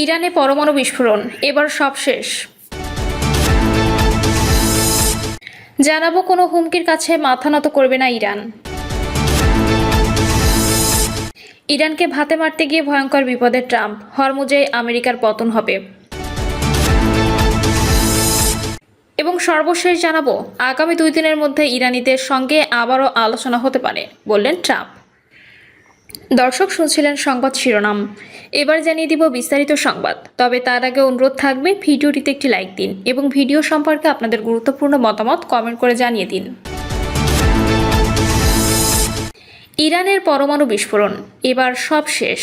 ইরানে পরমাণু বিস্ফোরণ, এবার সব শেষ। জানাবো কোনো হুমকির কাছে মাথা নত করবে না ইরান। ইরানকে ভাতে মারতে গিয়ে ভয়ঙ্কর বিপদে ট্রাম্প, হরমুজে আমেরিকার পতন হবে। এবং সর্বশেষ জানাবো আগামী 2 দিনের মধ্যে ইরানিদের সঙ্গে আবারও আলোচনা হতে পারে বললেন ট্রাম্প। দর্শক শুনছিলেন সংবাদ শিরোনাম, এবার জানিয়ে দিব বিস্তারিত সংবাদ। তবে তার আগে অনুরোধ থাকবে ভিডিওটিতে একটি লাইক দিন এবং ভিডিও সম্পর্কে আপনাদের গুরুত্বপূর্ণ মতামত কমেন্ট করে জানিয়ে দিন। ইরানের পরমাণু বিস্ফোরণ, এবার সব শেষ।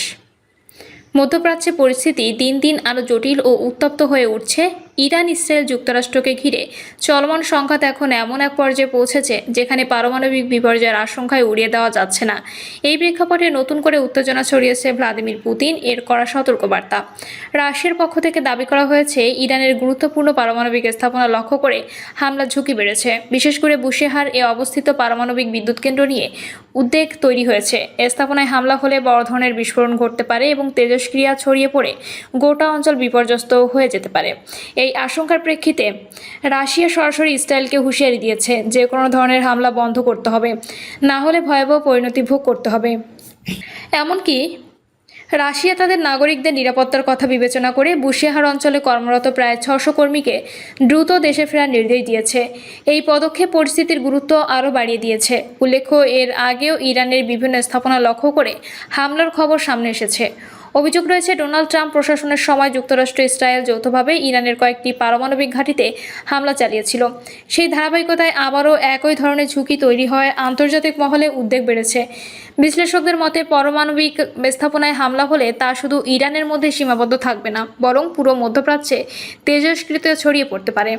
মধ্যপ্রাচ্যে পরিস্থিতি দিন দিন আরও জটিল ও উত্তপ্ত হয়ে উঠছে। ইরান ইসরায়েল যুক্তরাষ্ট্রকে ঘিরে চলমান সংঘাত এখন এমন এক পর্যায়ে পৌঁছেছে যেখানে পারমাণবিক বিপর্যয়ের আশঙ্কায় উড়িয়ে দেওয়া যাচ্ছে না। এই প্রেক্ষাপটে নতুন করে উত্তেজনা ছড়িয়েছে ভ্লাদিমির পুতিন এর কড়া সতর্কবার্তা। রাশিয়ার পক্ষ থেকে দাবি করা হয়েছে ইরানের গুরুত্বপূর্ণ পারমাণবিক স্থাপনা লক্ষ্য করে হামলার ঝুঁকি বেড়েছে। বিশেষ করে বুশেহার এ অবস্থিত পারমাণবিক বিদ্যুৎ কেন্দ্র নিয়ে উদ্বেগ তৈরি হয়েছে। স্থাপনায় হামলা হলে বড় ধরনের বিস্ফোরণ ঘটতে পারে এবং তেজস্ক্রিয়া ছড়িয়ে পড়ে গোটা অঞ্চল বিপর্যস্ত হয়ে যেতে পারে। এই আশঙ্কার প্রেক্ষিতে রাশিয়া সরাসরি ইসরায়েলকে হুঁশিয়ারি দিয়েছে যে কোনো ধরনের হামলা বন্ধ করতে হবে, না হলে ভয়াবহ পরিণতি ভোগ করতে হবে। এমনকি রাশিয়া তাদের নাগরিকদের নিরাপত্তার কথা বিবেচনা করে বুশেহার অঞ্চলে কর্মরত প্রায় 600 কর্মীকে দ্রুত দেশে ফেরার নির্দেশ দিয়েছে। এই পদক্ষেপ পরিস্থিতির গুরুত্ব আরও বাড়িয়ে দিয়েছে। উল্লেখ্য, এর আগেও ইরানের বিভিন্ন স্থাপনা লক্ষ্য করে হামলার খবর সামনে এসেছে। অভিযোগ রয়েছে ডোনাল্ড ট্রাম্প প্রশাসনের সময় যুক্তরাষ্ট্র ইসরায়েল যৌথভাবে ইরানের কয়েকটি পারমাণবিক ঘাঁটিতে হামলা চালিয়েছিল। সেই ধারাবাহিকতায় আবারও একই ধরনের ঝুঁকি তৈরি হয় আন্তর্জাতিক মহলে উদ্বেগ বেড়েছে। বিশ্লেষকদের মতে পারমাণবিক স্থাপনায় হামলা হলে তা শুধু ইরানের মধ্যে সীমাবদ্ধ থাকবে না, বরং পুরো মধ্যপ্রাচ্যে তেজস্ক্রিয়তা ছড়িয়ে পড়তে পারে,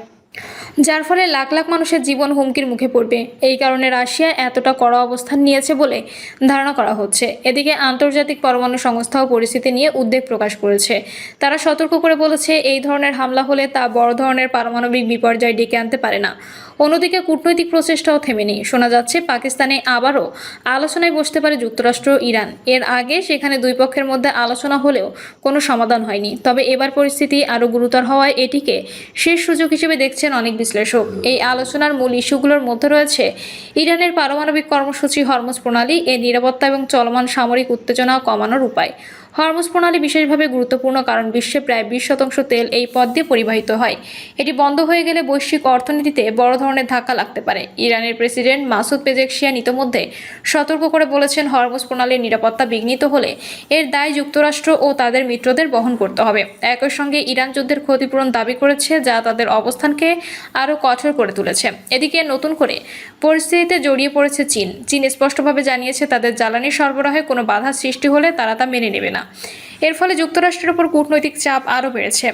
যার ফলে লাখ লাখ মানুষের জীবন হুমকির মুখে পড়বে। এই কারণে রাশিয়া এতটা কড়া অবস্থান নিয়েছে বলে ধারণা করা হচ্ছে। এদিকে আন্তর্জাতিক পরমাণু সংস্থাও পরিস্থিতি নিয়ে উদ্বেগ প্রকাশ করেছে। তারা সতর্ক করে বলেছে এই ধরনের হামলা হলে তা বড় ধরনের পারমাণবিক বিপর্যয় ডেকে আনতে পারে না। অন্যদিকে কূটনৈতিক প্রচেষ্টাও থেমে নেই। শোনা যাচ্ছে পাকিস্তানে আবারও আলোচনায় বসতে পারে যুক্তরাষ্ট্র ইরান। এর আগে সেখানে দুই পক্ষের মধ্যে আলোচনা হলেও কোনো সমাধান হয়নি। তবে এবার পরিস্থিতি আরও গুরুতর হওয়ায় এটিকে শেষ সুযোগ হিসেবে দেখছেন অনেক বিশ্লেষক। এই আলোচনার মূল ইস্যুগুলোর মধ্যে রয়েছে ইরানের পারমাণবিক কর্মসূচি, হরমুজ প্রণালী, এর নিরাপত্তা এবং চলমান সামরিক উত্তেজনা কমানোর উপায়। হরমুজ প্রণালী বিশেষভাবে গুরুত্বপূর্ণ কারণ বিশ্বে প্রায় 20% তেল এই পথ দিয়ে পরিবাহিত হয়। এটি বন্ধ হয়ে গেলে বৈশ্বিক অর্থনীতিতে বড় ধরনের ধাক্কা লাগতে পারে। ইরানের প্রেসিডেন্ট মাসুদ পেজেকশিয়ান ইতোমধ্যে সতর্ক করে বলেছেন হরমুজ প্রণালীর নিরাপত্তা বিঘ্নিত হলে এর দায় যুক্তরাষ্ট্র ও তাদের মিত্রদের বহন করতে হবে। একই সঙ্গে ইরান যুদ্ধের ক্ষতিপূরণ দাবি করেছে, যা তাদের অবস্থানকে আরও কঠোর করে তুলেছে। এদিকে নতুন করে পরিস্থিতিতে জড়িয়ে পড়েছে চীন। চীন স্পষ্টভাবে জানিয়েছে তাদের জ্বালানি সরবরাহে কোনো বাধা সৃষ্টি হলে তারা তা মেনে নেবে না। এর ফলে যুক্তরাষ্ট্রের উপর কূটনৈতিক চাপ আরও বেড়েছে।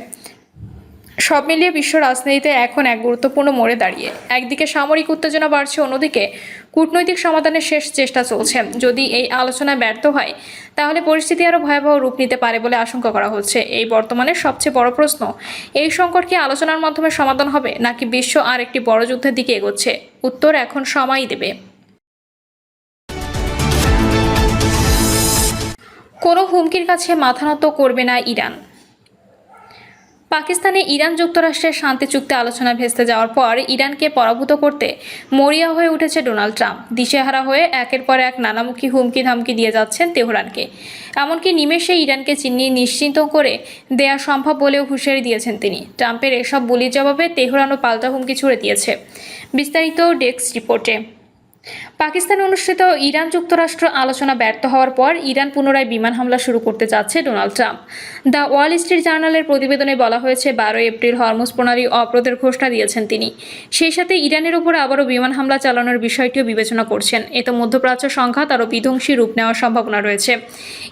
সব মিলিয়ে বিশ্ব রাজনীতিতে এখন এক গুরুত্বপূর্ণ মোড়ে দাঁড়িয়ে। একদিকে সামরিক উত্তেজনা বাড়ছে, অন্যদিকে কূটনৈতিক সমাধানের শেষ চেষ্টা চলছে। যদি এই আলোচনায় ব্যর্থ হয় তাহলে পরিস্থিতি আরও ভয়াবহ রূপ নিতে পারে বলে আশঙ্কা করা হচ্ছে। এই বর্তমানে সবচেয়ে বড় প্রশ্ন, এই সংকট কি আলোচনার মাধ্যমে সমাধান হবে নাকি বিশ্ব আর একটি বড় যুদ্ধের দিকে এগোচ্ছে? উত্তর এখন সময়ই দেবে। কোনো হুমকির কাছে মাথা নত করবে না ইরান। পাকিস্তানে ইরান যুক্তরাষ্ট্রের শান্তি চুক্তি আলোচনা ভেস্তে যাওয়ার পর ইরানকে পরাভূত করতে মরিয়া হয়ে উঠেছে ডোনাল্ড ট্রাম্প। দিশেহারা হয়ে একের পর এক নানামুখী হুমকি ধামকি দিয়ে যাচ্ছেন তেহরানকে। এমনকি নিমেষে ইরানকে নিশ্চিন্ত করে দেয়া সম্ভব বলেও হুঁশিয়ারি দিয়েছেন তিনি। ট্রাম্পের এসব বলির জবাবে তেহরানও পাল্টা হুমকি ছুড়ে দিয়েছে। বিস্তারিত ডেস্ক রিপোর্টে। পাকিস্তানে অনুষ্ঠিত ইরান যুক্তরাষ্ট্র আলোচনা ব্যর্থ হওয়ার পর ইরান পুনরায় বিমান হামলা শুরু করতে যাচ্ছে Donald Trump. The Wall Street জার্নালের প্রতিবেদনে বলা হয়েছে 12 এপ্রিল হরমুজ প্রণালী অবরোধের ঘোষণা দিয়েছেন তিনি। সেই সাথে ইরানের উপর আবারও বিমান হামলা চালানোর বিষয়টিও বিবেচনা করছেন। এতে মধ্যপ্রাচ্য সংঘাত আরও বিধ্বংসী রূপ নেওয়ার সম্ভাবনা রয়েছে।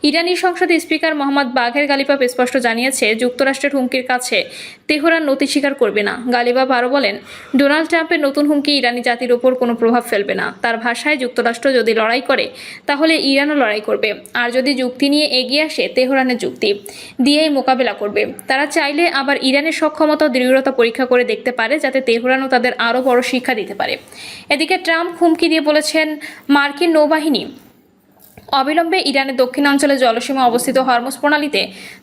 ইরানি সংসদের স্পিকার মোহাম্মদ বাঘের গালিবাফ স্পষ্ট জানিয়েছে যুক্তরাষ্ট্রের হুমকির কাছে তেহরান নতি স্বীকার করবে না। গালিবাফ আরও বলেন, ডোনাল্ড ট্রাম্পের নতুন হুমকি ইরানি জাতির উপর কোনো প্রভাব ফেলবে না। তার ভাষায়, যুক্তরাষ্ট্র যদি লড়াই করে তাহলে ইরানও লড়াই করবে, আর যদি যুক্তি নিয়ে এগিয়ে আসে তেহরানের যুক্তি দিয়েই মোকাবেলা করবে। তারা চাইলে আবার ইরানের সক্ষমতা ও দৃঢ়তা পরীক্ষা করে দেখতে পারে, যাতে তেহরানও তাদের আরও বড় শিক্ষা দিতে পারে। এদিকে ট্রাম্প হুমকি দিয়ে বলেছেন মার্কিন নৌবাহিনী অবিলম্বে ইরানের দক্ষিণাঞ্চলে জলসীমা অবস্থিত হরমুজ প্রণালীতে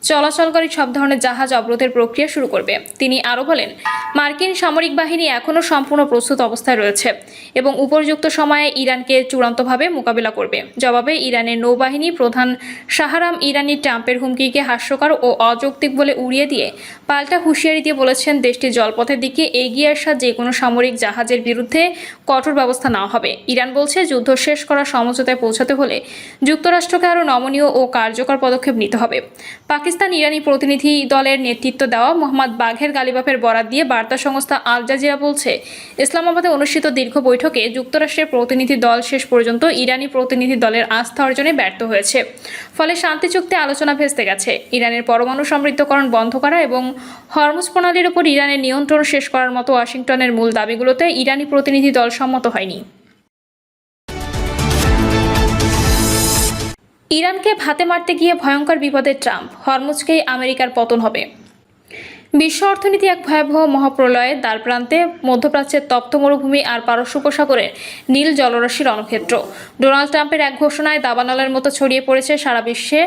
চলাচলকারী সব ধরনের জাহাজ অবরোধের প্রক্রিয়া শুরু করবে। তিনি আরও বলেন, মার্কিন সামরিক বাহিনী এখনও সম্পূর্ণ প্রস্তুত অবস্থায় রয়েছে এবং উপযুক্ত সময়ে ইরানকে চূড়ান্তভাবে মোকাবিলা করবে। জবাবে ইরানের নৌবাহিনী প্রধান শাহরাম ইরানি ট্রাম্পের হুমকিকে হাস্যকর ও অযৌক্তিক বলে উড়িয়ে দিয়ে পাল্টা হুঁশিয়ারি দিয়ে বলেছেন, দেশটির জলপথের দিকে এগিয়ে আসা যে কোনো সামরিক জাহাজের বিরুদ্ধে কঠোর ব্যবস্থা নেওয়া হবে। ইরান বলছে, যুদ্ধ শেষ করার সমঝোতায় পৌঁছাতে হলে যুক্তরাষ্ট্রকে আরও নমনীয় ও কার্যকর পদক্ষেপ নিতে হবে। পাকিস্তান ইরানি প্রতিনিধি দলের নেতৃত্ব দেওয়া মোহাম্মদ বাঘের গালিবাফের বরাত দিয়ে বার্তা সংস্থা আল জাজিরা বলছে, ইসলামাবাদে অনুষ্ঠিত দীর্ঘ বৈঠকে যুক্তরাষ্ট্রের প্রতিনিধি দল শেষ পর্যন্ত ইরানি প্রতিনিধি দলের আস্থা অর্জনে ব্যর্থ হয়েছে। ফলে শান্তি চুক্তি আলোচনা ভেস্তে গেছে। ইরানের পরমাণু সমৃদ্ধকরণ বন্ধ করা এবং হরমুজ প্রণালীর উপর ইরানের নিয়ন্ত্রণ শেষ করার মতো ওয়াশিংটনের মূল দাবিগুলোতে ইরানি প্রতিনিধি দল সম্মত হয়নি। ইরানকে ভাতে মারতে গিয়ে ভয়ঙ্কর বিপদে ট্রাম্প, হরমুজকেই আমেরিকার পতন হবে। বিশ্ব অর্থনীতি এক ভয়াবহ মহাপ্রলয়ের দ্বারপ্রান্তে। মধ্যপ্রাচ্যের তপ্ত মরুভূমি আর পারস্য উপসাগরের নীল জলরাশির রণক্ষেত্র। ডোনাল্ড ট্রাম্পের এক ঘোষণায় দাবানলের মতো ছড়িয়ে পড়েছে সারা বিশ্বে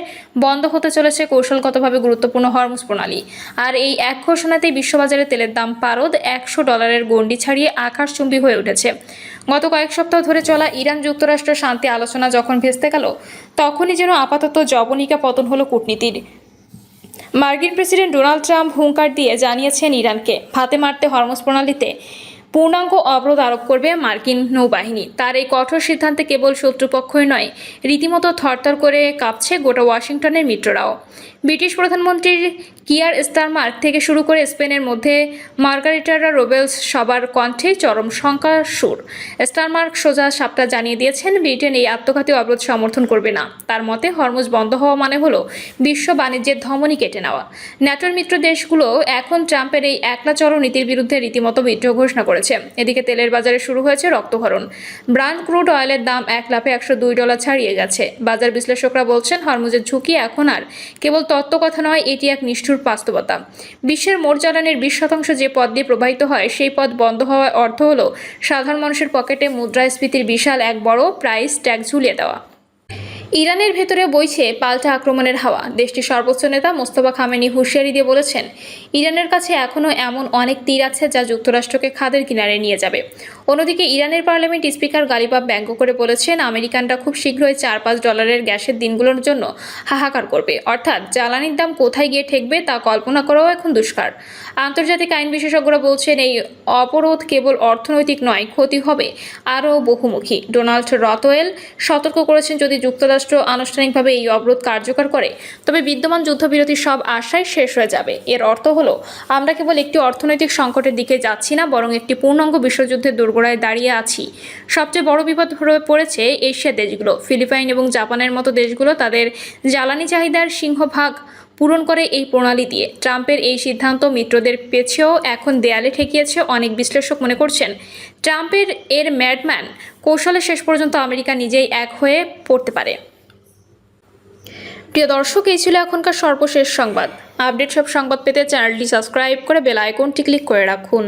বন্ধ হতে চলেছে কৌশলগতভাবে গুরুত্বপূর্ণ হরমুজ প্রণালী। আর এই এক ঘোষণাতেই বিশ্ববাজারে তেলের দাম পারদ $100 গণ্ডি ছাড়িয়ে আকাশচুম্বী হয়ে উঠেছে। গত কয়েক সপ্তাহ ধরে চলা ইরান যুক্তরাষ্ট্র শান্তি আলোচনা যখন ভেস্তে গেল, তখনই যেন আপাতত জবনিকা পতন হলো কূটনীতির। মার্কিন প্রেসিডেন্ট ডোনাল্ড ট্রাম্প হুঙ্কার দিয়ে জানিয়েছেন, ইরানকে ভাতে মারতে হরমুজ প্রণালীতে পূর্ণাঙ্গ অবরোধ আরোপ করবে মার্কিন নৌবাহিনী। তার এই কঠোর সিদ্ধান্তে কেবল শত্রুপক্ষই নয়, রীতিমতো থরথর করে কাঁপছে গোটা ওয়াশিংটনের মিত্ররাও। ব্রিটিশ প্রধানমন্ত্রীর কিয়ার স্টারমার থেকে শুরু করে স্পেনের মধ্যে মার্গারিটা রোবেলস সবার কণ্ঠে চরম শঙ্কার সুর। স্টারমার্ক সোজা সাপটা জানিয়ে দিয়েছেন, ব্রিটেন এই আত্মঘাতী অবরোধ সমর্থন করবে না। তার মতে হরমুজ বন্ধ হওয়া মানে হলো বিশ্ব বাণিজ্যের ধমনী কেটে নেওয়া। ন্যাটোর মিত্র দেশগুলো এখন ট্রাম্পের এই একলাচরণ নীতির বিরুদ্ধে রীতিমতো বিদ্রোহ ঘোষণা করেছে। এদিকে তেলের বাজারে শুরু হয়েছে রক্তক্ষরণ। ব্রান্ড ক্রুড অয়েলের দাম $1 লাফে $102 ছাড়িয়ে গেছে। বাজার বিশ্লেষকরা বলছেন, হরমুজের ঝুঁকি এখন আর কেবল তত্ত্বকথা নয়, এটি এক নিষ্ঠুর বাস্তবতা। বিশ্বের মোট জ্বালানির 20% যে পথ দিয়ে প্রবাহিত হয়, সেই পথ বন্ধ হওয়ার অর্থ হলো সাধারণ মানুষের পকেটে মুদ্রাস্ফীতির বিশাল এক বড় প্রাইস ট্যাগ ঝুলিয়ে দেওয়া। ইরানের ভেতরে বইছে পাল্টা আক্রমণের হাওয়া। দেশটির সর্বোচ্চ নেতা মোস্তফা খামেনি হুঁশিয়ারি দিয়ে বলেছেন, ইরানের কাছে এখনও এমন অনেক তীর আছে যা যুক্তরাষ্ট্রকে খাদের কিনারে নিয়ে যাবে। অন্যদিকে ইরানের পার্লামেন্ট স্পিকার গালিবাফ ব্যঙ্গ করে বলেছেন, আমেরিকানরা খুব শীঘ্রই $4-5 গ্যাসের দিনগুলোর জন্য হাহাকার করবে। অর্থাৎ জ্বালানির দাম কোথায় গিয়ে ঠেকবে তা কল্পনা করাও এখন দুষ্কার। আন্তর্জাতিক আইন বিশেষজ্ঞরা বলছেন, এই অবরোধ কেবল অর্থনৈতিক নয়, ক্ষতি হবে আরও বহুমুখী। ডোনাল্ড রতওয়েল সতর্ক করেছেন, যদি যুক্তরাষ্ট্র আনুষ্ঠানিকভাবে এই অবরোধ কার্যকর করে, তবে বিদ্যমান যুদ্ধবিরতির সব আশাই শেষ হয়ে যাবে। এর অর্থ হলো, আমরা কেবল একটি অর্থনৈতিক সংকটের দিকে যাচ্ছি না, বরং একটি পূর্ণাঙ্গ বিশ্বযুদ্ধের দোরগোড়ায় দাঁড়িয়ে আছি। সবচেয়ে বড় বিপদ হয়ে পড়েছে এশিয়ার দেশগুলো। ফিলিপাইন এবং জাপানের মতো দেশগুলো তাদের জ্বালানি চাহিদার সিংহভাগ পূরণ করে এই প্রণালী দিয়ে। ট্রাম্পের এই সিদ্ধান্ত মিত্রদের পেছেও এখন দেয়ালে ঠেকিয়েছে। অনেক বিশ্লেষক মনে করছেন, ট্রাম্পের এর ম্যাডম্যান কৌশলে শেষ পর্যন্ত আমেরিকা নিজেই এক হয়ে পড়তে পারে। প্রিয় দর্শক, এই ছিল এখনকার সর্বশেষ সংবাদ। আপডেট সব সংবাদ পেতে চ্যানেলটি সাবস্ক্রাইব করে বেল আইকনটি ক্লিক করে রাখুন।